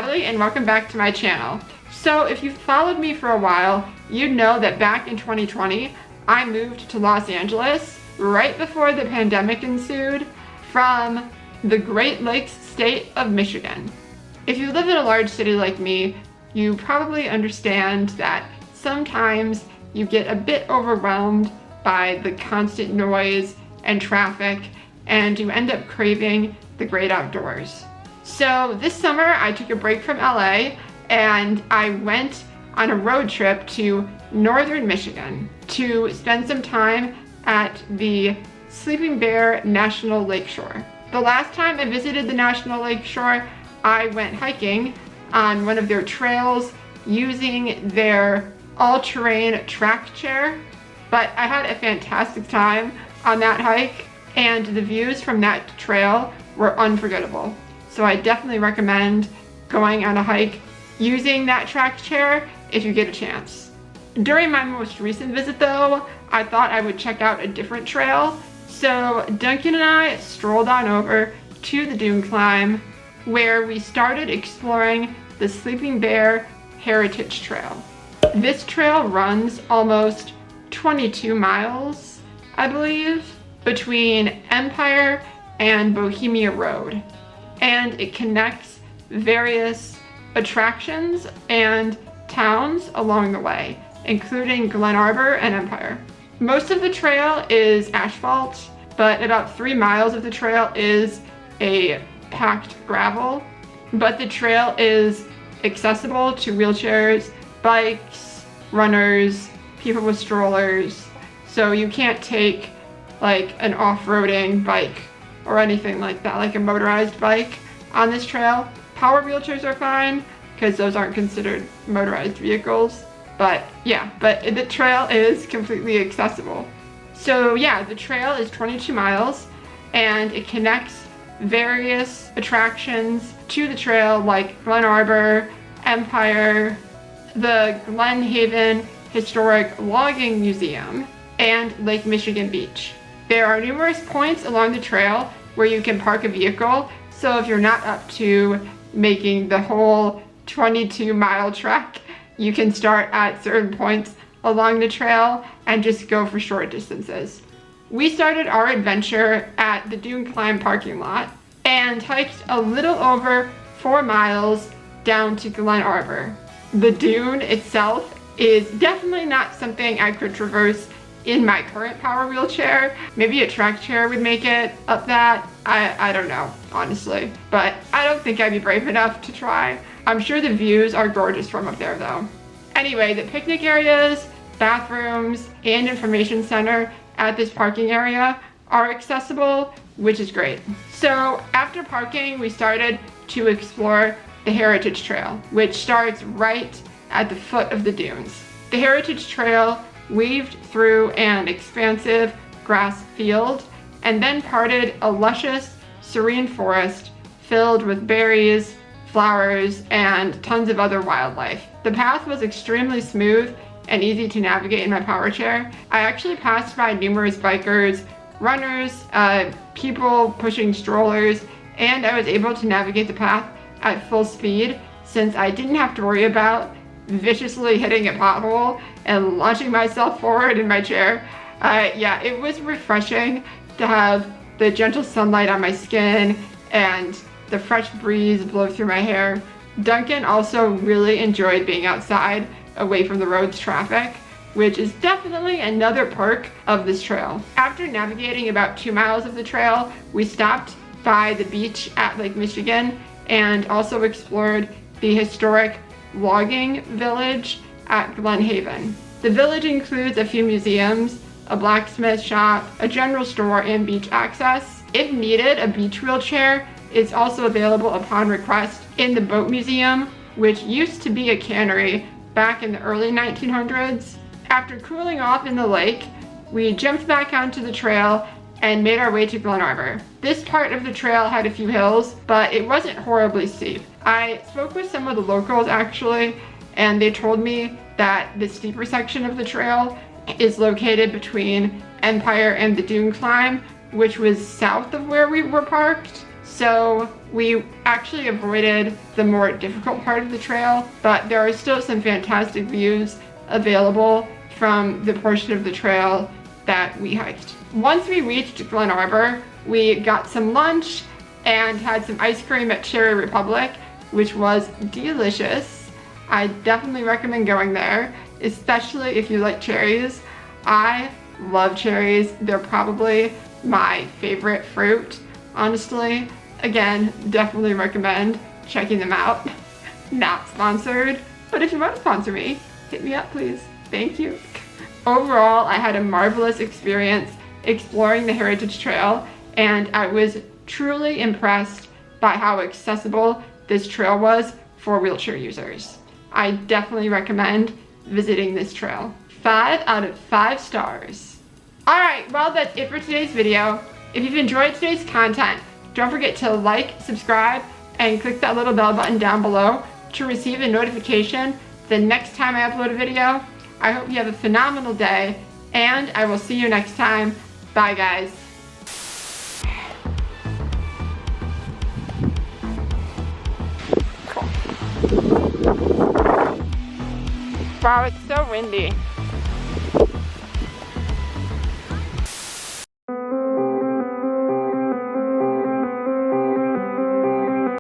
Natalie and welcome back to my channel. So if you've followed me for a while, you'd know that back in 2020, I moved to Los Angeles right before the pandemic ensued from the Great Lakes state of Michigan. If you live in a large city like me, you probably understand that sometimes you get a bit overwhelmed by the constant noise and traffic, and you end up craving the great outdoors. So this summer I took a break from LA and I went on a road trip to northern Michigan to spend some time at the Sleeping Bear National Lakeshore. The last time I visited the National Lakeshore, I went hiking on one of their trails using their all-terrain track chair, but I had a fantastic time on that hike and the views from that trail were unforgettable. So I definitely recommend going on a hike using that track chair if you get a chance. During my most recent visit though, I thought I would check out a different trail. So Duncan and I strolled on over to the Dune Climb where we started exploring the Sleeping Bear Heritage Trail. This trail runs almost 22 miles, I believe, between Empire and Bohemia Road. And it connects various attractions and towns along the way, including Glen Arbor and Empire. Most of the trail is asphalt, but about 3 miles of the trail is a packed gravel. But the trail is accessible to wheelchairs, bikes, runners, people with strollers. So you can't take like an off-roading bike or anything like that, like a motorized bike on this trail. Power wheelchairs are fine because those aren't considered motorized vehicles. But yeah, but the trail is completely accessible. So yeah, the trail is 22 miles and it connects various attractions to the trail like Glen Arbor, Empire, the Glen Haven Historic Logging Museum, and Lake Michigan Beach. There are numerous points along the trail where you can park a vehicle, so if you're not up to making the whole 22-mile trek, you can start at certain points along the trail and just go for short distances. We started our adventure at the Dune Climb parking lot and hiked a little over 4 miles down to Glen Arbor. The dune itself is definitely not something I could traverse in my current power wheelchair. Maybe a track chair would make it up that. I don't know, honestly. But I don't think I'd be brave enough to try. I'm sure the views are gorgeous from up there though. Anyway, the picnic areas, bathrooms, and information center at this parking area are accessible, which is great. So after parking, we started to explore the Heritage Trail, which starts right at the foot of the dunes. The Heritage Trail weaved through an expansive grass field and then parted a luscious, serene forest filled with berries, flowers, and tons of other wildlife. The path was extremely smooth and easy to navigate in my power chair. I actually passed by numerous bikers, runners, people pushing strollers, and I was able to navigate the path at full speed since I didn't have to worry about viciously hitting a pothole and launching myself forward in my chair. Yeah, it was refreshing to have the gentle sunlight on my skin and the fresh breeze blow through my hair. Duncan also really enjoyed being outside away from the road's traffic, which is definitely another perk of this trail. After navigating about 2 miles of the trail, we stopped by the beach at Lake Michigan and also explored the historic logging village at Glen Haven. The village includes a few museums, a blacksmith shop, a general store, and beach access. If needed, a beach wheelchair is also available upon request in the boat museum, which used to be a cannery back in the early 1900s. After cooling off in the lake, we jumped back onto the trail and made our way to Glen Arbor. This part of the trail had a few hills, but it wasn't horribly steep. I spoke with some of the locals actually, and they told me that the steeper section of the trail is located between Empire and the Dune Climb, which was south of where we were parked. So we actually avoided the more difficult part of the trail, but there are still some fantastic views available from the portion of the trail that we hiked. Once we reached Glen Arbor, we got some lunch and had some ice cream at Cherry Republic, which was delicious. I definitely recommend going there, especially if you like cherries. I love cherries. They're probably my favorite fruit, honestly. Again, definitely recommend checking them out. Not sponsored, but if you want to sponsor me, hit me up, please. Thank you. Overall, I had a marvelous experience exploring the Heritage Trail, and I was truly impressed by how accessible this trail was for wheelchair users. I definitely recommend visiting this trail. 5 out of 5 stars. Alright, well that's it for today's video. If you've enjoyed today's content, don't forget to like, subscribe, and click that little bell button down below to receive a notification the next time I upload a video. I hope you have a phenomenal day, and I will see you next time. Bye, guys. Wow, it's so windy.